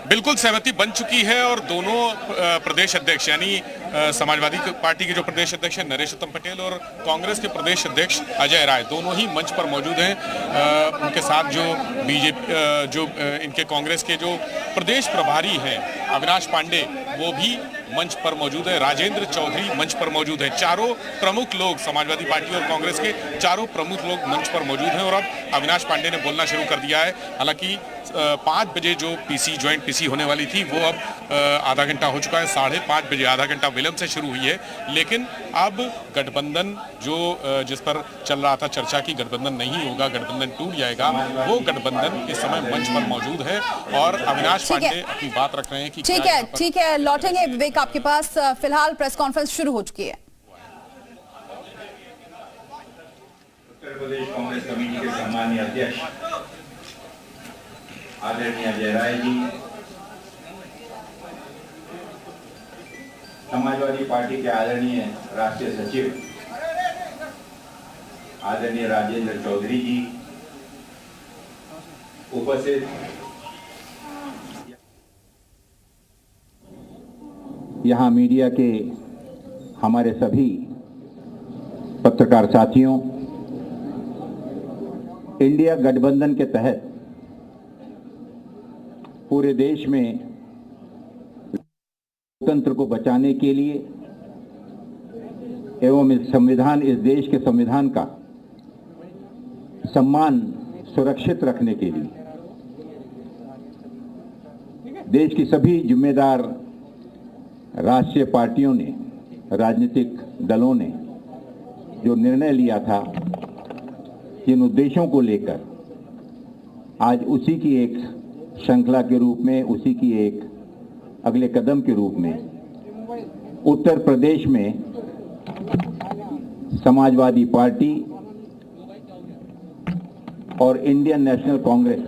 बिल्कुल सहमति बन चुकी है और दोनों प्रदेश अध्यक्ष यानी समाजवादी पार्टी के जो प्रदेश अध्यक्ष हैं नरेश उत्तम पटेल और कांग्रेस के प्रदेश अध्यक्ष अजय राय दोनों ही मंच पर मौजूद हैं। उनके साथ जो बीजेपी इनके कांग्रेस के जो प्रदेश प्रभारी हैं अविनाश पांडे वो भी मंच पर मौजूद है। राजेंद्र चौधरी मंच पर मौजूद है। चारों प्रमुख लोग समाजवादी पार्टी और कांग्रेस के चारों प्रमुख लोग मंच पर मौजूद हैं और अब अविनाश पांडे ने बोलना शुरू कर दिया है। हालांकि 5 बजे जो ज्वाइंट पीसी होने वाली थी वो अब आधा घंटा हो चुका है। 5:30 बजे आधा घंटा विलंब से शुरू हुई है, लेकिन अब गठबंधन जो जिस पर चल रहा था चर्चा की गठबंधन नहीं होगा, गठबंधन टूट जाएगा, वो गठबंधन इस समय मंच पर मौजूद है और अविनाश पांडे अपनी बात रख रहे हैं कि ठीक है लौटेंगे विवेक आपके पास। फिलहाल प्रेस कॉन्फ्रेंस शुरू हो चुकी है। उत्तर प्रदेश कांग्रेस कमेटी के सम्मानीय अध्यक्ष आदरणीय अजय राय जी, समाजवादी पार्टी के आदरणीय राष्ट्रीय सचिव आदरणीय राजेंद्र चौधरी जी, उपस्थित यहाँ मीडिया के हमारे सभी पत्रकार साथियों, इंडिया गठबंधन के तहत पूरे देश में लोकतंत्र को बचाने के लिए एवं इस देश के संविधान का सम्मान सुरक्षित रखने के लिए देश की सभी जिम्मेदार राष्ट्रीय पार्टियों ने, राजनीतिक दलों ने जो निर्णय लिया था, जिन उद्देश्यों को लेकर आज उसी की एक श्रृंखला के रूप में, उसी की एक अगले कदम के रूप में उत्तर प्रदेश में समाजवादी पार्टी और इंडियन नेशनल कांग्रेस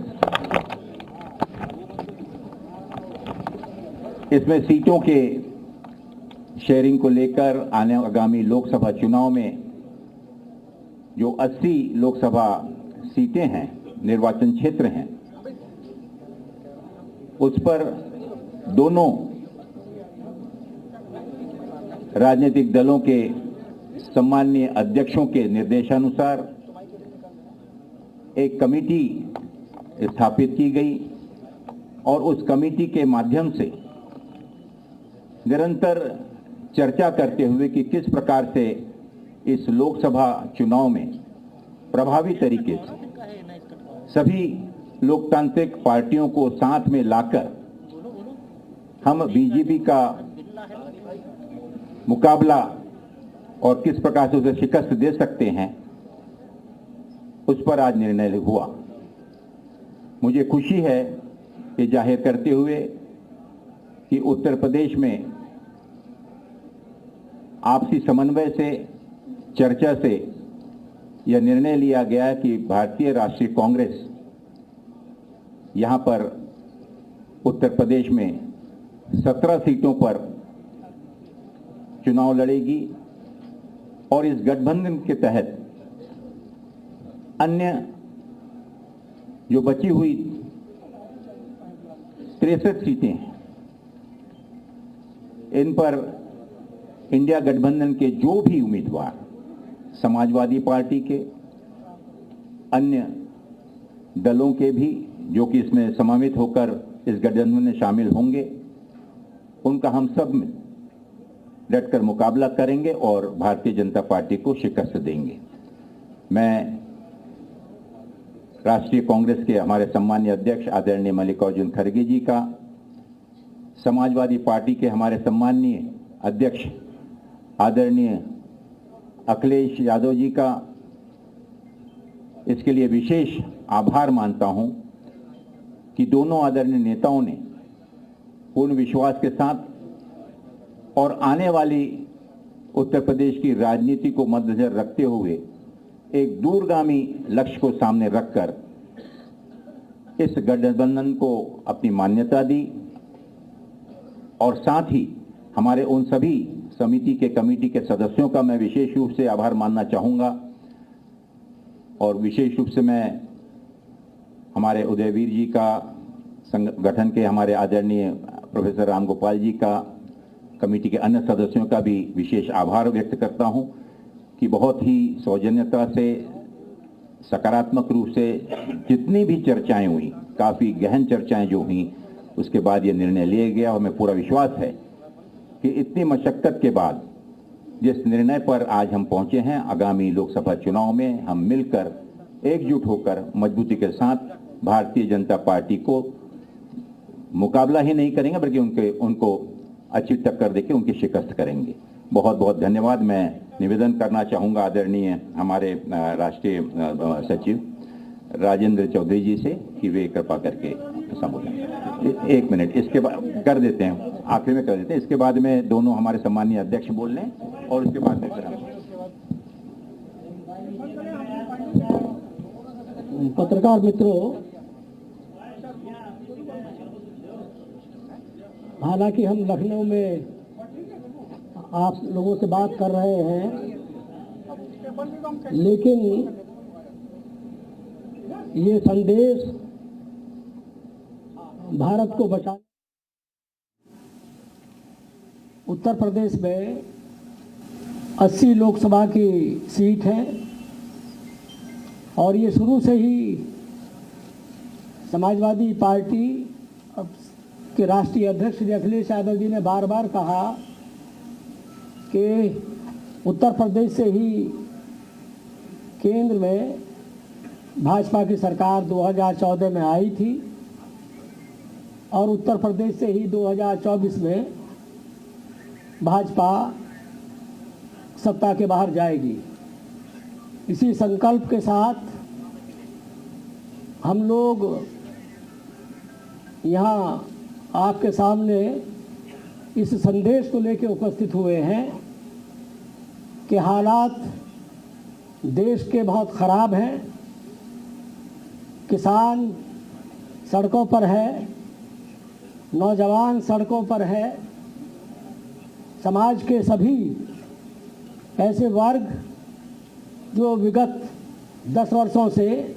इसमें सीटों के शेयरिंग को लेकर आगामी लोकसभा चुनाव में जो 80 लोकसभा सीटें हैं, निर्वाचन क्षेत्र हैं, उस पर दोनों राजनीतिक दलों के सम्माननीय अध्यक्षों के निर्देशानुसार एक कमेटी स्थापित की गई और उस कमेटी के माध्यम से निरंतर चर्चा करते हुए कि किस प्रकार से इस लोकसभा चुनाव में प्रभावी तरीके से सभी लोकतांत्रिक पार्टियों को साथ में लाकर हम बीजेपी का मुकाबला और किस प्रकार से उसे शिकस्त दे सकते हैं, उस पर आज निर्णय हुआ। मुझे खुशी है ये जाहिर करते हुए कि उत्तर प्रदेश में आपसी समन्वय से, चर्चा से यह निर्णय लिया गया कि भारतीय राष्ट्रीय कांग्रेस यहां पर उत्तर प्रदेश में 17 सीटों पर चुनाव लड़ेगी और इस गठबंधन के तहत अन्य जो बची हुई 63 सीटें हैं, इन पर इंडिया गठबंधन के जो भी उम्मीदवार समाजवादी पार्टी के, अन्य दलों के भी जो कि इसमें समावित होकर इस गठबंधन में शामिल होंगे, उनका हम सब में डटकर मुकाबला करेंगे और भारतीय जनता पार्टी को शिकस्त देंगे। मैं राष्ट्रीय कांग्रेस के हमारे सम्मानीय अध्यक्ष आदरणीय मल्लिकार्जुन खड़गे जी का, समाजवादी पार्टी के हमारे सम्मानीय अध्यक्ष आदरणीय अखिलेश यादव जी का इसके लिए विशेष आभार मानता हूं कि दोनों आदरणीय नेताओं ने पूर्ण विश्वास के साथ और आने वाली उत्तर प्रदेश की राजनीति को मद्देनजर रखते हुए एक दूरगामी लक्ष्य को सामने रखकर इस गठबंधन को अपनी मान्यता दी और साथ ही हमारे उन सभी समिति के कमेटी के सदस्यों का मैं विशेष रूप से आभार मानना चाहूंगा और विशेष रूप से मैं हमारे उदयवीर जी का, संगठन के हमारे आदरणीय प्रोफेसर राम गोपाल जी का, कमेटी के अन्य सदस्यों का भी विशेष आभार व्यक्त करता हूं कि बहुत ही सौजन्यता से, सकारात्मक रूप से जितनी भी चर्चाएं हुई, काफ़ी गहन चर्चाएं जो हुई, उसके बाद ये निर्णय लिया गया। और हमें पूरा विश्वास है कि इतनी मशक्कत के बाद जिस निर्णय पर आज हम पहुंचे हैं, आगामी लोकसभा चुनाव में हम मिलकर एकजुट होकर मजबूती के साथ भारतीय जनता पार्टी को मुकाबला ही नहीं करेंगे, बल्कि उनको अच्छी टक्कर देकर उनकी शिकस्त करेंगे। बहुत बहुत धन्यवाद। मैं निवेदन करना चाहूँगा आदरणीय हमारे राष्ट्रीय सचिव राजेंद्र चौधरी जी से कि वे कृपा करके संबोधन। एक मिनट, इसके बाद कर देते हैं, आखिर में कर देते हैं, इसके बाद में दोनों हमारे सम्मानीय अध्यक्ष बोल लें और उसके बाद में पत्रकार मित्रों, हालांकि हम लखनऊ में आप लोगों से बात कर रहे हैं, लेकिन ये संदेश भारत को बचा। उत्तर प्रदेश में 80 लोकसभा की सीट है और ये शुरू से ही समाजवादी पार्टी के राष्ट्रीय अध्यक्ष श्री अखिलेश यादव जी ने बार बार कहा कि उत्तर प्रदेश से ही केंद्र में भाजपा की सरकार 2014 में आई थी और उत्तर प्रदेश से ही 2024 में भाजपा सत्ता के बाहर जाएगी। इसी संकल्प के साथ हम लोग यहाँ आपके सामने इस संदेश को लेकर उपस्थित हुए हैं कि हालात देश के बहुत ख़राब हैं। किसान सड़कों पर है, नौजवान सड़कों पर है, समाज के सभी ऐसे वर्ग जो विगत 10 वर्षों से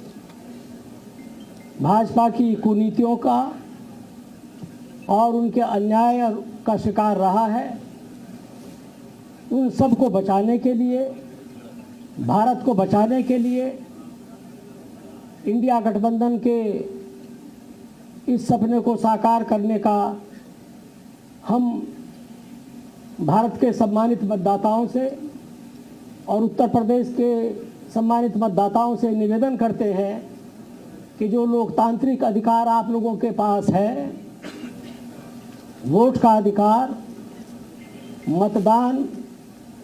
भाजपा की कुनीतियों का और उनके अन्याय का शिकार रहा है, उन सब को बचाने के लिए, भारत को बचाने के लिए इंडिया गठबंधन के इस सपने को साकार करने का हम भारत के सम्मानित मतदाताओं से और उत्तर प्रदेश के सम्मानित मतदाताओं से निवेदन करते हैं कि जो लोकतांत्रिक अधिकार आप लोगों के पास है, वोट का अधिकार, मतदान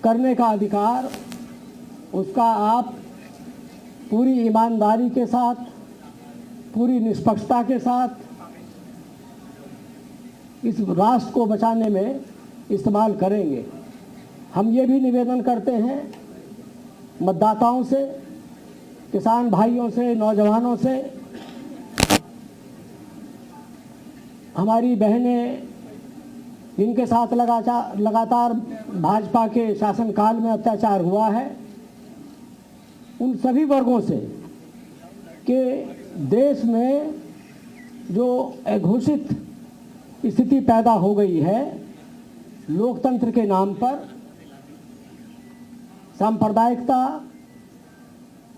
करने का अधिकार, उसका आप पूरी ईमानदारी के साथ, पूरी निष्पक्षता के साथ इस राष्ट्र को बचाने में इस्तेमाल करेंगे। हम ये भी निवेदन करते हैं मतदाताओं से, किसान भाइयों से, नौजवानों से, हमारी बहनें जिनके साथ लगातार भाजपा के शासनकाल में अत्याचार हुआ है, उन सभी वर्गों से कि देश में जो अघोषित स्थिति पैदा हो गई है, लोकतंत्र के नाम पर सांप्रदायिकता,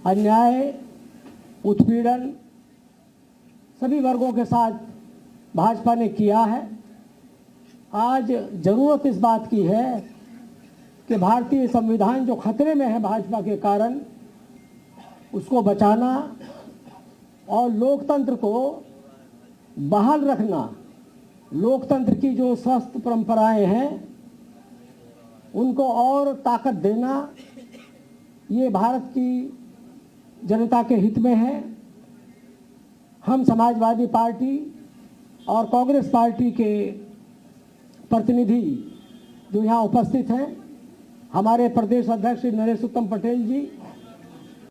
अन्याय, उत्पीड़न सभी वर्गों के साथ भाजपा ने किया है। आज ज़रूरत इस बात की है कि भारतीय संविधान जो खतरे में है भाजपा के कारण, उसको बचाना और लोकतंत्र को बहाल रखना, लोकतंत्र की जो स्वस्थ परंपराएं हैं उनको और ताकत देना, ये भारत की जनता के हित में है। हम समाजवादी पार्टी और कांग्रेस पार्टी के प्रतिनिधि जो यहाँ उपस्थित हैं, हमारे प्रदेश अध्यक्ष श्री नरेश उत्तम पटेल जी,